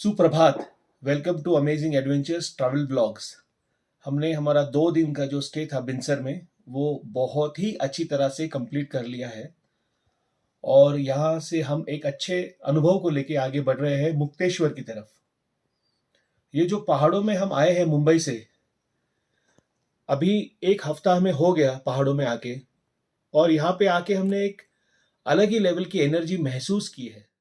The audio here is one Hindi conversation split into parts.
सुप्रभात। Welcome to amazing adventures travel blogs. हमने हमारा 2 दिन का जो स्टे था बिनसर में वो बहुत ही अच्छी तरह से कंप्लीट कर लिया है और यहाँ से हम एक अच्छे अनुभव को लेके आगे बढ़ रहे हैं मुक्तेश्वर की तरफ। ये जो पहाड़ों में हम आए हैं मुंबई से, अभी 1 हफ्ता हमें हो गया पहाड़ों में आके, और यहाँ पे आके हमने एक अलग ही लेवल की एनर्जी महसूस की है।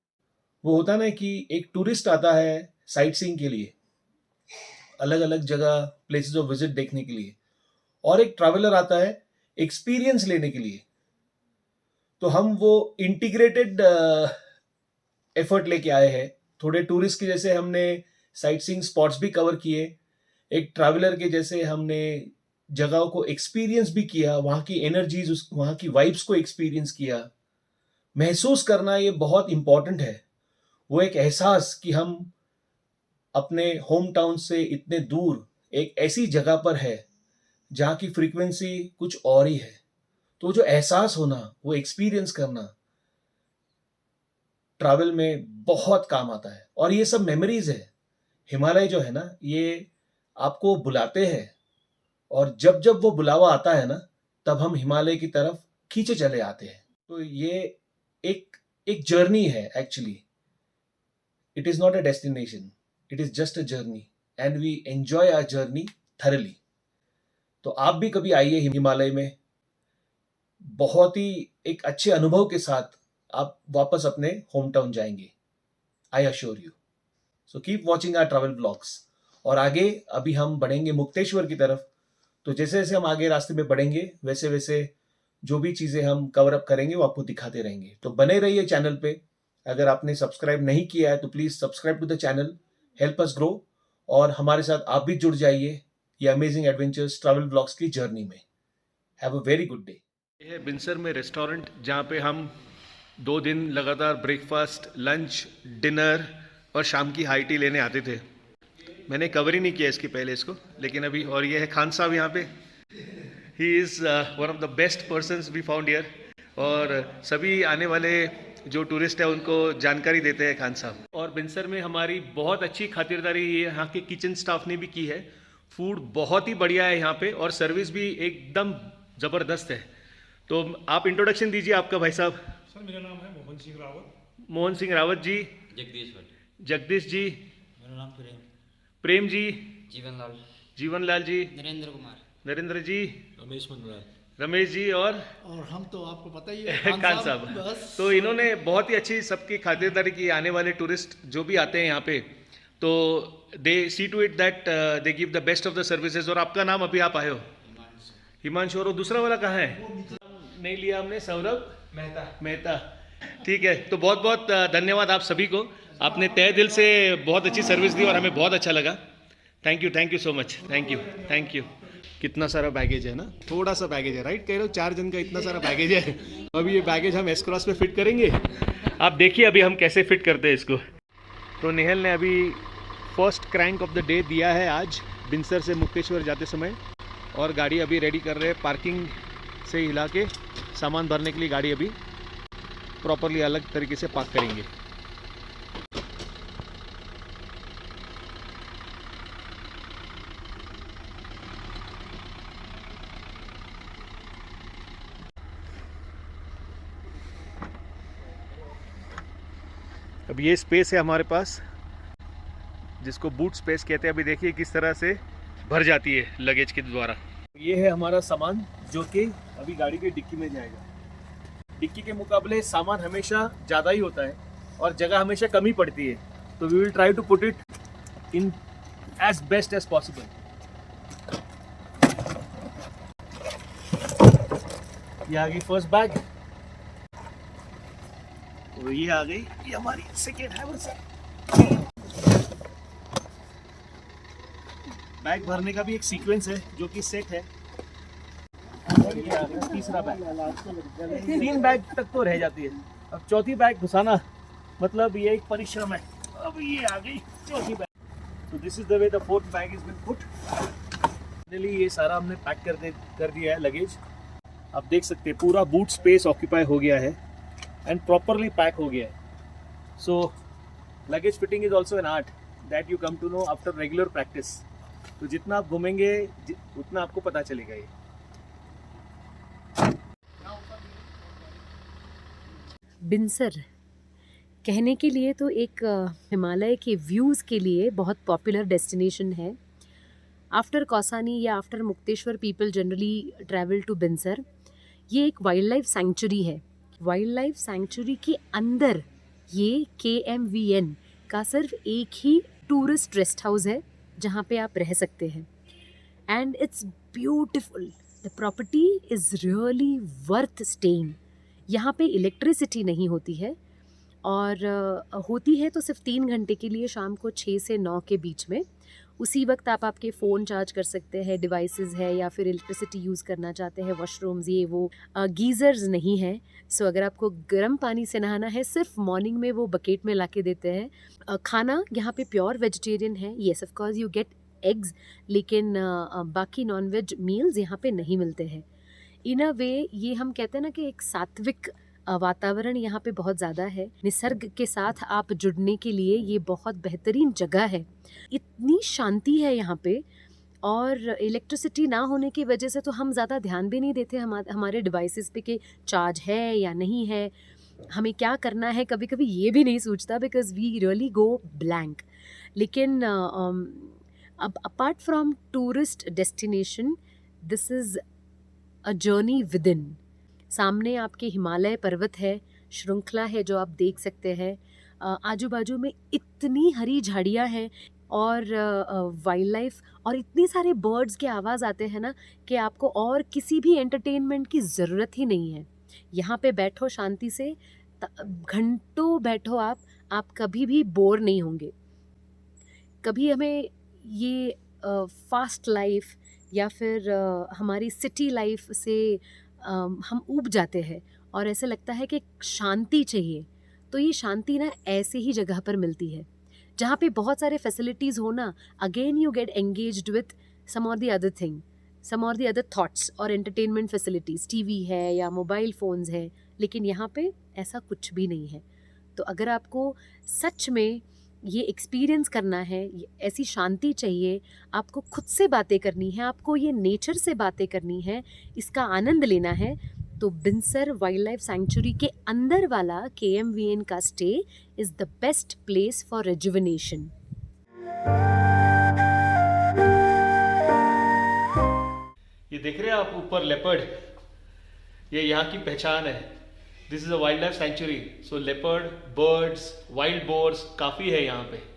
वो होता ना कि एक टूरिस्ट आता है साइट सीइंग के लिए, अलग अलग जगह प्लेसेस ऑफ विजिट देखने के लिए, और एक ट्रैवलर आता है एक्सपीरियंस लेने के लिए। तो हम वो इंटीग्रेटेड एफर्ट लेके आए हैं। थोड़े टूरिस्ट के जैसे हमने साइट सीइंग स्पॉट्स भी कवर किए, एक ट्रैवलर के जैसे हमने जगहों को एक्सपीरियंस भी किया, वहाँ की एनर्जीज, वहाँ की वाइब्स को एक्सपीरियंस किया। महसूस करना ये बहुत इंपॉर्टेंट है, वो एक एहसास कि हम अपने होम टाउन से इतने दूर एक ऐसी जगह पर है जहाँ की फ्रीक्वेंसी कुछ और ही है। तो जो एहसास होना, वो एक्सपीरियंस करना ट्रैवल में बहुत काम आता है। और ये सब मेमोरीज है। हिमालय जो है ना, ये आपको बुलाते हैं, और जब जब वो बुलावा आता है ना, तब हम हिमालय की तरफ खींचे चले आते हैं। तो ये एक एक जर्नी है actually. It is not a destination, it is just a journey, and we enjoy our journey thoroughly. तो आप भी कभी आइए हिमालय में, बहुत ही एक अच्छे अनुभव के साथ आप वापस अपने होम टाउन जाएंगे, I assure you. So keep watching our travel blogs. और आगे अभी हम बढ़ेंगे मुक्तेश्वर की तरफ। तो जैसे जैसे हम आगे रास्ते में बढ़ेंगे, वैसे वैसे जो भी चीज़ें हम कवर अप करेंगे वो आपको दिखाते रहेंगे। तो बने रहिए चैनल पे। अगर आपने सब्सक्राइब नहीं किया है तो please subscribe to the channel, help us grow, और हमारे साथ आप भी जुड़ जाइए ये अमेजिंग एडवेंचर्स ट्रैवल ब्लॉग्स की जर्नी में। Have a very good day. ये है बिनसर में रेस्टोरेंट, जहाँ पे हम 2 दिन लगातार ब्रेकफास्ट, लंच, डिनर और शाम की हाई टी लेने आते थे। मैंने कवर ही नहीं किया इसके पहले इसको, लेकिन अभी। और ये है खान साहब यहाँ पे। He is one of the best persons we found here, और सभी आने वाले जो टूरिस्ट है उनको जानकारी देते हैं खान साहब। और बिनसर में हमारी बहुत अच्छी खातिरदारी ये यहाँ के किचन स्टाफ ने भी की है। फूड बहुत ही बढ़िया है यहाँ पे, और सर्विस भी एकदम ज़बरदस्त है। तो आप इंट्रोडक्शन दीजिए आपका, भाई साहब। सर, मेरा नाम है मोहन सिंह रावत। मोहन सिंह रावत जी। जगदीश जी। मेरा नाम प्रेम जी। जीवन लाल जी। नरेंद्र जी। रमेश जी। और हम तो आपको पता ही है, खान साहब। तो इन्होंने बहुत ही अच्छी सबकी खातिरदारी की। आने वाले टूरिस्ट जो भी आते हैं यहाँ पे, तो they see to it that they give the best of the services. और आपका नाम, अभी आप आए हो, हिमांशु। और दूसरा वाला कहाँ है? नहीं लिया हमने, सौरभ मेहता। ठीक है, तो बहुत बहुत धन्यवाद आप सभी को। आपने तहे दिल से बहुत अच्छी सर्विस दी और हमें बहुत अच्छा लगा। Thank you so much. Thank you. कितना सारा बैगेज है ना, थोड़ा सा बैगेज है, राइट कह रहे हो? 4 जन का इतना सारा बैगेज है। अभी ये बैगेज हम एस क्रॉस पे फिट करेंगे। आप देखिए अभी हम कैसे फिट करते हैं इसको। तो निहल ने अभी first crank of the day दिया है आज बिनसर से मुक्तेश्वर जाते समय, और गाड़ी अभी रेडी कर रहे हैं। पार्किंग से हिला के सामान भरने के लिए गाड़ी अभी प्रॉपरली अलग तरीके से पार्क करेंगे। अब ये स्पेस है हमारे पास, जिसको बूट स्पेस कहते हैं। अभी देखिए किस तरह से भर जाती है लगेज के द्वारा। ये है हमारा सामान जो कि अभी गाड़ी के डिक्की में जाएगा। डिक्की के मुकाबले सामान हमेशा ज़्यादा ही होता है और जगह हमेशा कम ही पड़ती है। तो we will try to put it in as best as possible. ये आ गई फर्स्ट बैग, और ये आ गई ये हमारी सेकेंड है। बैग भरने का भी एक सीक्वेंस है जो कि सेट है। और ये आ गया तीसरा बैग। 3 बैग तक तो रह जाती है, अब चौथी बैग घुसाना मतलब ये एक परिश्रम है। अब ये आ गई चौथी बैग। तो this is the way the 4th bag is been put. Finally ये सारा हमने पैक कर दिया है लगेज। आप देख सकते हैं पूरा बूट स्पेस ऑक्यूपाई हो गया है एंड प्रॉपरली पैक हो गया है। So luggage fitting is also an art. That you come to know after regular practice. तो जितना आप घूमेंगे उतना आपको पता चलेगा ये। बिनसर कहने के लिए तो एक हिमालय के व्यूज़ के लिए बहुत पॉपुलर डेस्टिनेशन है। आफ्टर कौसानी या after Mukteshwar people generally travel to Binsar. ये एक वाइल्ड लाइफ सेंचुरी है। वाइल्ड लाइफ सेंचुरी के अंदर ये KMVN का सिर्फ एक ही टूरिस्ट रेस्ट हाउस है जहाँ पे आप रह सकते हैं। And it's beautiful, the property is really worth staying. यहाँ पे इलेक्ट्रिसिटी नहीं होती है, और होती है तो सिर्फ 3 घंटे के लिए, शाम को 6 से 9 के बीच में। उसी वक्त आप आपके फ़ोन चार्ज कर सकते हैं, डिवाइसेस है, या फिर इलेक्ट्रिसिटी यूज़ करना चाहते हैं, वॉशरूम्स ये वो। गीज़र्स नहीं हैं, सो अगर आपको गर्म पानी से नहाना है सिर्फ मॉर्निंग में वो बकेट में ला के देते हैं। खाना यहाँ पे प्योर वेजिटेरियन है। Yes of course you get eggs, लेकिन बाकी नॉन वेज मील्स यहाँ पे नहीं मिलते हैं। इन अ वे ये हम कहते हैं ना कि एक सात्विक वातावरण यहाँ पे बहुत ज़्यादा है। निसर्ग के साथ आप जुड़ने के लिए ये बहुत बेहतरीन जगह है। इतनी शांति है यहाँ पे, और इलेक्ट्रिसिटी ना होने की वजह से तो हम ज़्यादा ध्यान भी नहीं देते हमारे डिवाइसेस पे कि चार्ज है या नहीं है, हमें क्या करना है, कभी कभी ये भी नहीं सोचता, because we really go blank. लेकिन अब apart from tourist destination, this is a journey within. सामने आपके हिमालय पर्वत है, श्रृंखला है जो आप देख सकते हैं। आजू बाजू में इतनी हरी झाड़ियाँ हैं, और वाइल्ड लाइफ, और इतनी सारे बर्ड्स के आवाज़ आते हैं ना कि आपको और किसी भी एंटरटेनमेंट की ज़रूरत ही नहीं है। यहाँ पे बैठो शांति से, घंटों बैठो आप कभी भी बोर नहीं होंगे। कभी हमें ये फास्ट लाइफ या फिर हमारी सिटी लाइफ से हम ऊब जाते हैं, और ऐसे लगता है कि शांति चाहिए। तो ये शांति ना ऐसे ही जगह पर मिलती है जहाँ पे बहुत सारे फैसिलिटीज़ हो ना, again you get engaged with some or the other thing, some or the other thoughts और एंटरटेनमेंट फैसिलिटीज़। टीवी है या मोबाइल फ़ोन्स है, लेकिन यहाँ पे ऐसा कुछ भी नहीं है। तो अगर आपको सच में ये एक्सपीरियंस करना है, ऐसी शांति चाहिए, आपको खुद से बातें करनी है, आपको ये नेचर से बातें करनी है, इसका आनंद लेना है, तो बिनसर वाइल्ड लाइफ सेंचुरी के अंदर वाला KMVN का stay is the best place for rejuvenation. ये देख रहे हैं आप ऊपर लेपर्ड, ये यहाँ की पहचान है। This is a wild life sanctuary, so leopard, birds, wild boars काफी है यहाँ पे।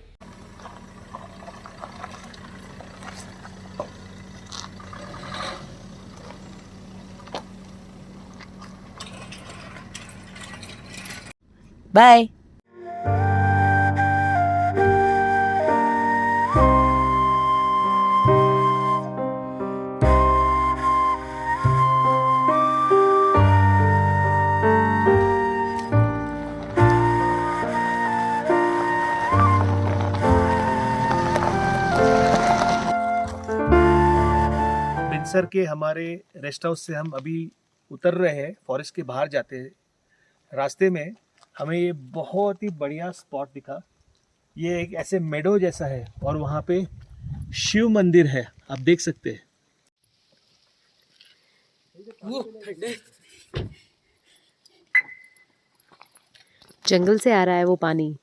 बाय। बिनसर के हमारे रेस्ट हाउस से हम अभी उतर रहे हैं, फॉरेस्ट के बाहर जाते हैं। रास्ते में हमें ये बहुत ही बढ़िया स्पॉट दिखा। ये एक ऐसे मेडो जैसा है, और वहाँ पे शिव मंदिर है, आप देख सकते हैं। जंगल से आ रहा है वो पानी।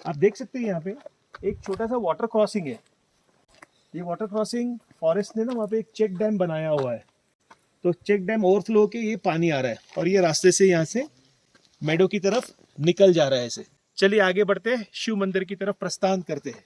आप देख सकते हैं यहाँ पे एक छोटा सा वाटर क्रॉसिंग है। ये वाटर क्रॉसिंग फॉरेस्ट ने ना वहाँ पे एक चेक डैम बनाया हुआ है। तो चेक डैम ओवरफ्लो के ये पानी आ रहा है, और ये रास्ते से यहाँ से मेडो की तरफ निकल जा रहा है ऐसे। चलिए आगे बढ़ते हैं, शिव मंदिर की तरफ प्रस्थान करते हैं।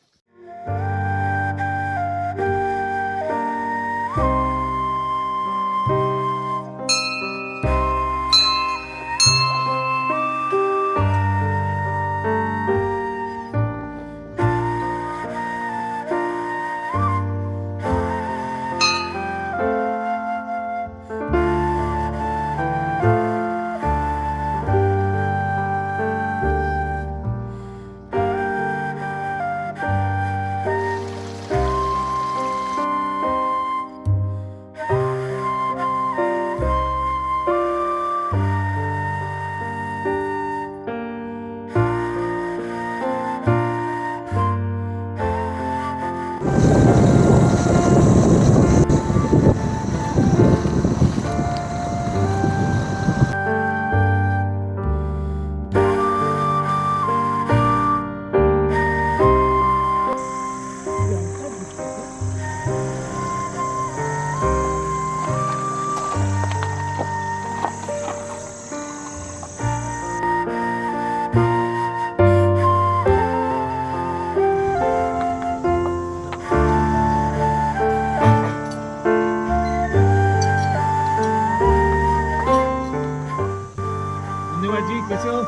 कैसे हो?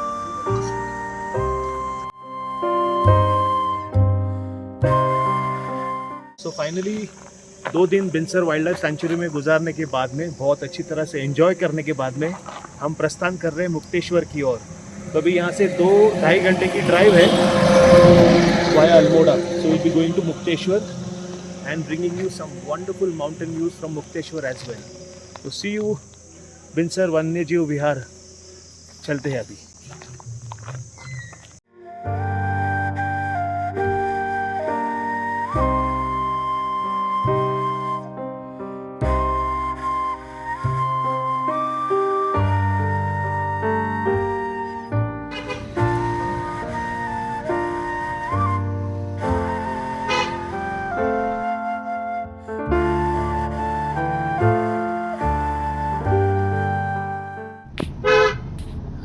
सो फाइनली 2 दिन बिनसर वाइल्ड लाइफ सेंचुरी में गुजारने के बाद में, बहुत अच्छी तरह से एंजॉय करने के बाद में हम प्रस्थान कर रहे हैं मुक्तेश्वर की ओर। तो अभी यहाँ से 2-2.5 घंटे की ड्राइव है via Almora. So will be going to Mukteshwar and bringing you some wonderful mountain views from Mukteshwar as well. So see you बिनसर वन्यजीव विहार। चलते हैं अभी।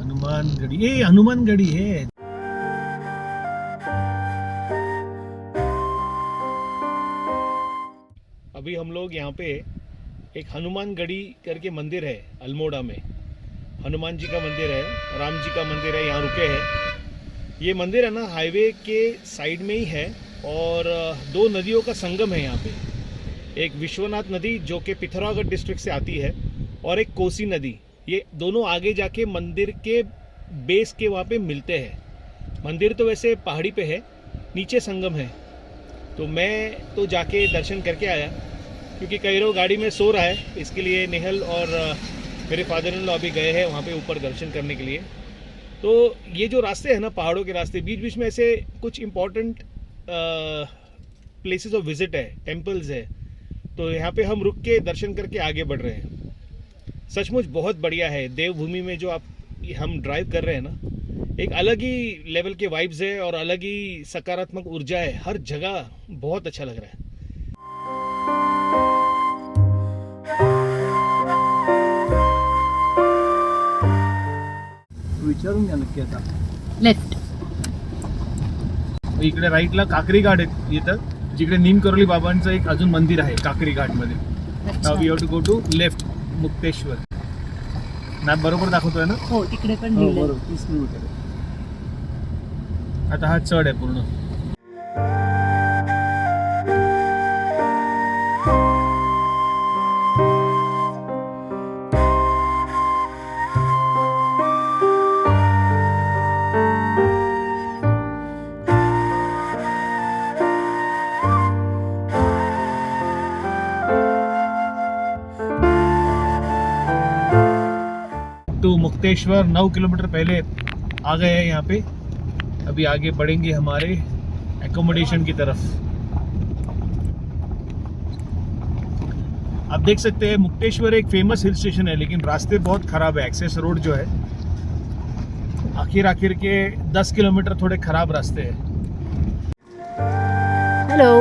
हनुमानगढ़ी, ये हनुमानगढ़ी है। अभी हम लोग यहाँ पे एक हनुमानगढ़ी करके मंदिर है अल्मोड़ा में। हनुमान जी का मंदिर है, राम जी का मंदिर है, यहाँ रुके हैं। ये मंदिर है ना हाईवे के साइड में ही है और 2 नदियों का संगम है यहाँ पे। एक विश्वनाथ नदी जो कि पिथौरागढ़ डिस्ट्रिक्ट से आती है और एक कोसी नदी। ये दोनों आगे जाके मंदिर के बेस के वहाँ पे मिलते हैं। मंदिर तो वैसे पहाड़ी पे है, नीचे संगम है। तो मैं तो जाके दर्शन करके आया क्योंकि कैरो गाड़ी में सो रहा है, इसके लिए नेहल और मेरे फादर इन लॉ भी गए हैं वहाँ पे ऊपर दर्शन करने के लिए। तो ये जो रास्ते हैं ना पहाड़ों के रास्ते, बीच बीच में ऐसे कुछ इम्पोर्टेंट प्लेसेस ऑफ विजिट है, टेम्पल्स है। तो यहाँ पे हम रुक के दर्शन करके आगे बढ़ रहे हैं। सचमुच बहुत बढ़िया है। देवभूमि में जो हम ड्राइव कर रहे हैं ना, एक अलग ही लेवल के वाइब्स है और अलग ही सकारात्मक ऊर्जा है। हर जगह बहुत अच्छा लग रहा है। विचारून घ्या नक्की आता। लेफ्ट इकडे राईटला काकरी घाट आहे इथं, जिकडे नीमकरोली बाबांचं एक अजून मंदिर आहे काकरी घाट मध्ये। Now we have to go to left Mukteshwar. Map बरोबर दाखवतोय ना? हो, तिकडे पण हो लिहिलंय. बरोबर, 30 किलोमीटर आहे। आता हा चढ आहे पूर्ण। तो मुक्तेश्वर 9 किलोमीटर पहले आ गए हैं यहाँ पे। अभी आगे बढ़ेंगे हमारे एकोमोडेशन की तरफ। आप देख सकते हैं मुक्तेश्वर एक फेमस हिल स्टेशन है, लेकिन रास्ते बहुत खराब है। एक्सेस रोड जो है आखिर के 10 किलोमीटर थोड़े खराब रास्ते हैं। हेलो।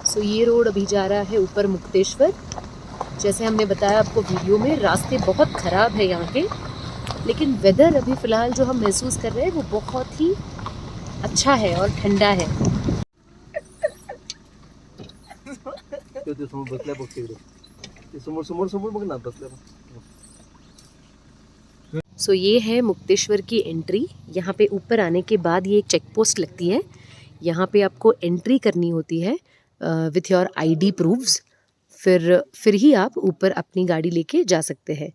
सो ये रोड अभी जा रहा है ऊपर मुक्तेश्वर। जैसे हमने बताया आपको वीडियो में, रास्ते बहुत ख़राब है यहाँ के, लेकिन वेदर अभी फ़िलहाल जो हम महसूस कर रहे हैं वो बहुत ही अच्छा है और ठंडा है। सो ये है मुक्तेश्वर की एंट्री। यहाँ पे ऊपर आने के बाद ये एक चेक पोस्ट लगती है। यहाँ पे आपको एंट्री करनी होती है विथ योर ID प्रूफ्स। फिर ही आप ऊपर अपनी गाड़ी लेके जा सकते हैं।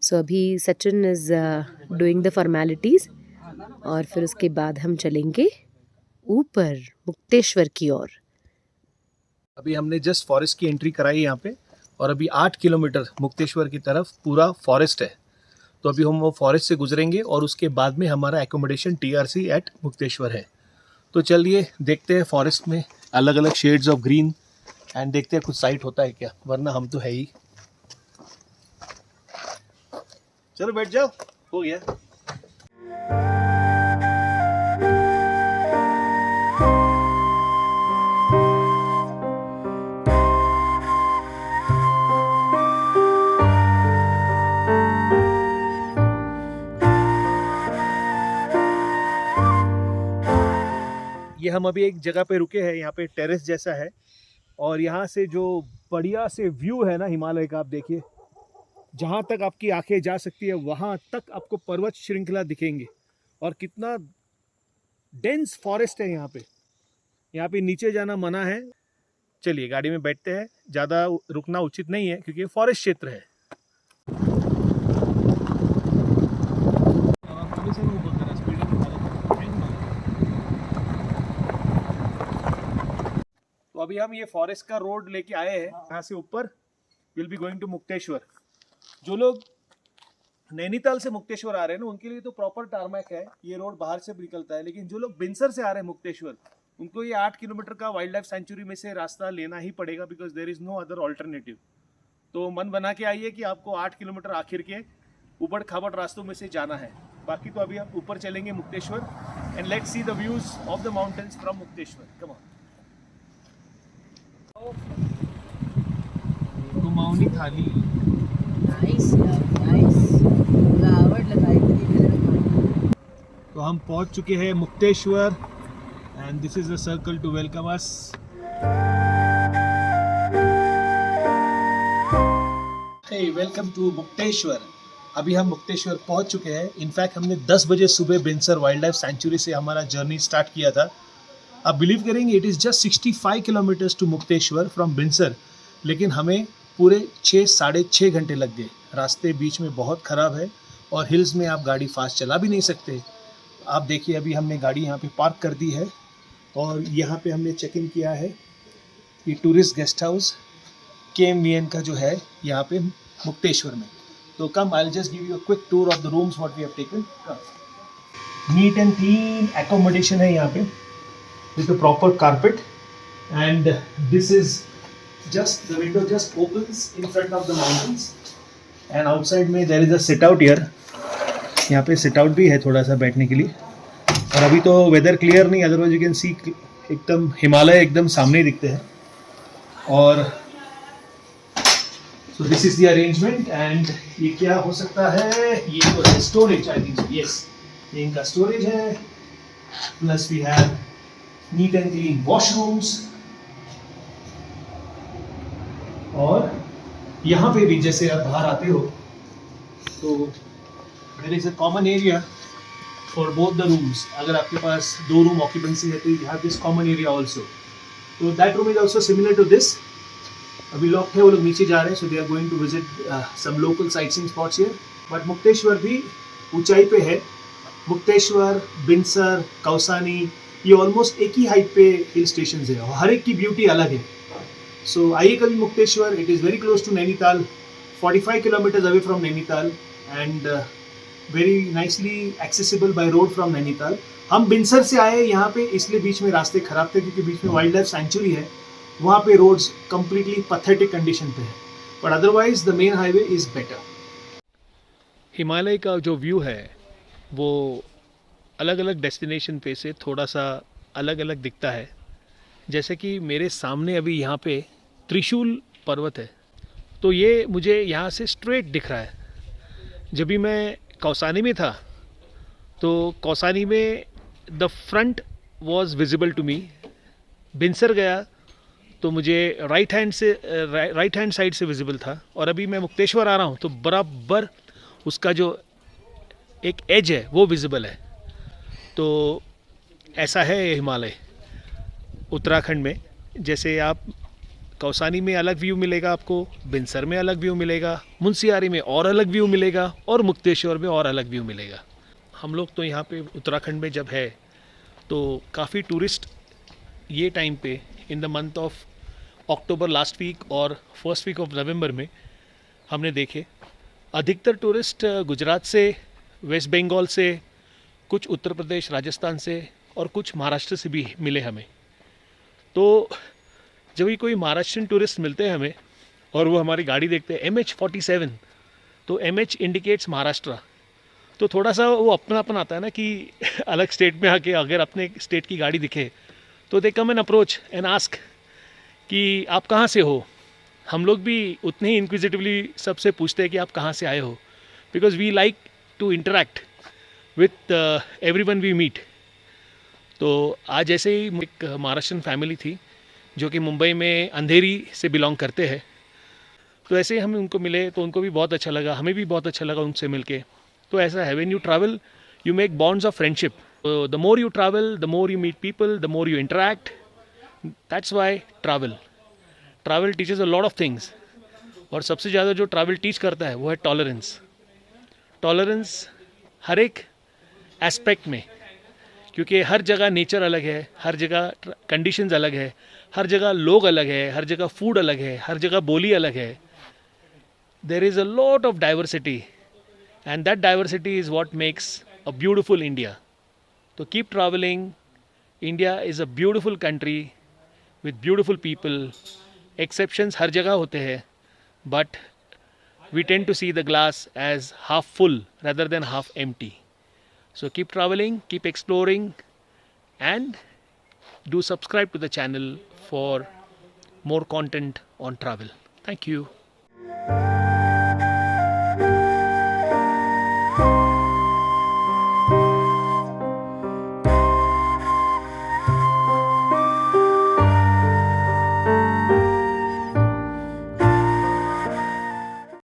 सो अभी Sachin is doing the formalities और फिर उसके बाद हम चलेंगे ऊपर मुक्तेश्वर की ओर। अभी हमने जस्ट फॉरेस्ट की एंट्री कराई यहाँ पे और अभी 8 किलोमीटर मुक्तेश्वर की तरफ पूरा फॉरेस्ट है। तो अभी हम वो फॉरेस्ट से गुजरेंगे और उसके बाद में हमारा एकोमोडेशन TRC एट मुक्तेश्वर है। तो चलिए देखते हैं फॉरेस्ट में अलग अलग शेड्स ऑफ ग्रीन एंड देखते हैं कुछ साइट होता है क्या, वरना हम तो है ही। चलो बैठ जाओ, हो गया। ये हम अभी एक जगह पे रुके हैं, यहाँ पे टेरेस जैसा है और यहाँ से जो बढ़िया से व्यू है ना हिमालय का, आप देखिए जहाँ तक आपकी आंखें जा सकती है वहाँ तक आपको पर्वत श्रृंखला दिखेंगे। और कितना डेंस फॉरेस्ट है यहाँ पे नीचे जाना मना है। चलिए गाड़ी में बैठते हैं, ज़्यादा रुकना उचित नहीं है क्योंकि ये फॉरेस्ट क्षेत्र है। तो अभी हम ये फॉरेस्ट का रोड लेके आए हैं, यहाँ से ऊपर will be going to Mukteshwar. जो लोग नैनीताल से मुक्तेश्वर आ रहे हैं ना, उनके लिए तो प्रॉपर टारमैक है, ये रोड बाहर से निकलता है। लेकिन जो लोग बिनसर से आ रहे हैं मुक्तेश्वर, उनको ये 8 किलोमीटर का वाइल्ड लाइफ सेंचुरी में से रास्ता लेना ही पड़ेगा, because there is no other alternative. तो मन बना के आइए कि आपको 8 किलोमीटर आखिर के ऊबड़ खाबड़ रास्तों में से जाना है। बाकी तो अभी हम ऊपर चलेंगे Mukteshwar, and let's see the views of the mountains from Mukteshwar. Come on. Kumaoni थाली। नाइस यार, नाइस। मला आवडलं काहीतरी वेगळं. तो हम पहुंच चुके हैं Mukteshwar, and this is the circle to welcome us. Hey, welcome to Mukteshwar. अभी हम मुक्तेश्वर पहुंच चुके हैं। इनफैक्ट हमने 10 बजे सुबह बिनसर वाइल्ड लाइफ सेंचुरी से हमारा जर्नी स्टार्ट किया था। आप बिलीव करेंगे, it is just 65 kilometres to Mukteshwar from Binsar, लेकिन हमें पूरे 6-6.5 घंटे लग गए। रास्ते बीच में बहुत ख़राब है और हिल्स में आप गाड़ी फास्ट चला भी नहीं सकते। आप देखिए, अभी हमने गाड़ी यहाँ पे पार्क कर दी है और यहाँ पे हमने चेक इन किया है। ये टूरिस्ट गेस्ट हाउस KMVN का जो है यहाँ पे मुक्तेश्वर में। तो come, I will just give you a quick tour of the rooms what we have taken. Neat and clean accommodation है यहाँ पे with a proper carpet, and this is just the window just opens in front of the mountains, and outside में there is a sit out here। यहाँ पे sit out भी है थोड़ा सा बैठने के लिए। और अभी तो वेदर क्लियर नहीं, अदरवाइज यू कैन सी एकदम हिमालय एकदम सामने दिखते हैं। और so this is the arrangement. And ये क्या हो सकता है, ये तो है storage, I think so, yes ये इनका स्टोरेज है। Plus we have neat and clean washrooms, और यहाँ पे भी जैसे आप बाहर आते हो तो there is a common area for both the rooms. अगर आपके पास 2 रूम ऑक्यूपेंसी है तो you have this common area also. तो that room is also similar to this. अभी लोग थे, वो लोग नीचे जा रहे हैं, so they are going to visit some local sightseeing spots here. But Mukteshwar भी ऊंचाई पे है। मुक्तेश्वर, बिनसर, कौसानी, ये ऑलमोस्ट एक ही हाइट पे हिल स्टेशन है और हर एक की ब्यूटी अलग है। सो आइए कभी Mukteshwar. It is very close to Nainital, 45 kilometres away from Nainital, and very nicely accessible by road from Nainital. हम बिनसर से आए यहाँ पे, इसलिए बीच में रास्ते खराब थे क्योंकि बीच में वाइल्ड लाइफ सेंचुरी है, वहाँ पे रोड्स कंप्लीटली पैथेटिक कंडीशन पे है, but otherwise the main highway is better. Himalaya का जो व्यू है वो अलग अलग डेस्टिनेशन पे से थोड़ा सा अलग अलग दिखता है। जैसे कि मेरे सामने अभी यहाँ पे त्रिशूल पर्वत है, तो ये मुझे यहाँ से स्ट्रेट दिख रहा है। जब भी मैं कौसानी में था तो कौसानी में the front was visible to me. Binsar गया तो मुझे राइट हैंड साइड से विजिबल था, और अभी मैं मुक्तेश्वर आ रहा हूँ तो बराबर उसका जो एक एज है वो विजिबल है। तो ऐसा है हिमालय उत्तराखंड में। जैसे आप कौसानी में अलग व्यू मिलेगा आपको, बिनसर में अलग व्यू मिलेगा, मुंशियारी में और अलग व्यू मिलेगा, और मुक्तेश्वर में और अलग व्यू मिलेगा। हम लोग तो यहाँ पे उत्तराखंड में जब है तो काफ़ी टूरिस्ट ये टाइम पे in the month of October last week और फर्स्ट वीक ऑफ नवंबर में हमने देखे। अधिकतर टूरिस्ट गुजरात से, वेस्ट बंगाल से, कुछ उत्तर प्रदेश, राजस्थान से, और कुछ महाराष्ट्र से भी मिले हमें। तो जब भी कोई महाराष्ट्रियन टूरिस्ट मिलते हैं हमें और वो हमारी गाड़ी देखते हैं MH47, तो MH इंडिकेट्स महाराष्ट्र, तो थोड़ा सा वो अपनापन आता है ना कि अलग स्टेट में आके अगर अपने स्टेट की गाड़ी दिखे तो दे कम एन अप्रोच एंड आस्क कि आप कहाँ से हो। हम लोग भी उतने ही इंक्विजिटिवली सबसे पूछते हैं कि आप कहाँ से आए हो, because we like to interact with everyone we meet. तो आज ऐसे ही एक महाराष्ट्रियन फैमिली थी जो कि मुंबई में अंधेरी से बिलोंग करते हैं। तो ऐसे ही हम उनको मिले तो उनको भी बहुत अच्छा लगा, हमें भी बहुत अच्छा लगा उनसे मिलके। तो ऐसा है, when you travel you make bonds of friendship. The more you travel, the more you meet people, the more you interact. That's why travel teaches a lot of things. और सबसे ज़्यादा जो ट्रैवल टीच करता है वो है टॉलरेंस हर एक एस्पेक्ट में, क्योंकि हर जगह नेचर अलग है, हर जगह कंडीशंस अलग है, हर जगह लोग अलग है, हर जगह फूड अलग है, हर जगह बोली अलग है। There is a lot of diversity and that diversity is what makes a beautiful India. तो keep traveling. India is a beautiful country with beautiful people. Exceptions हर जगह होते हैं, but we tend to see the glass as half full rather than half empty. So keep traveling, keep exploring, and do subscribe to the channel for more content on travel. Thank you.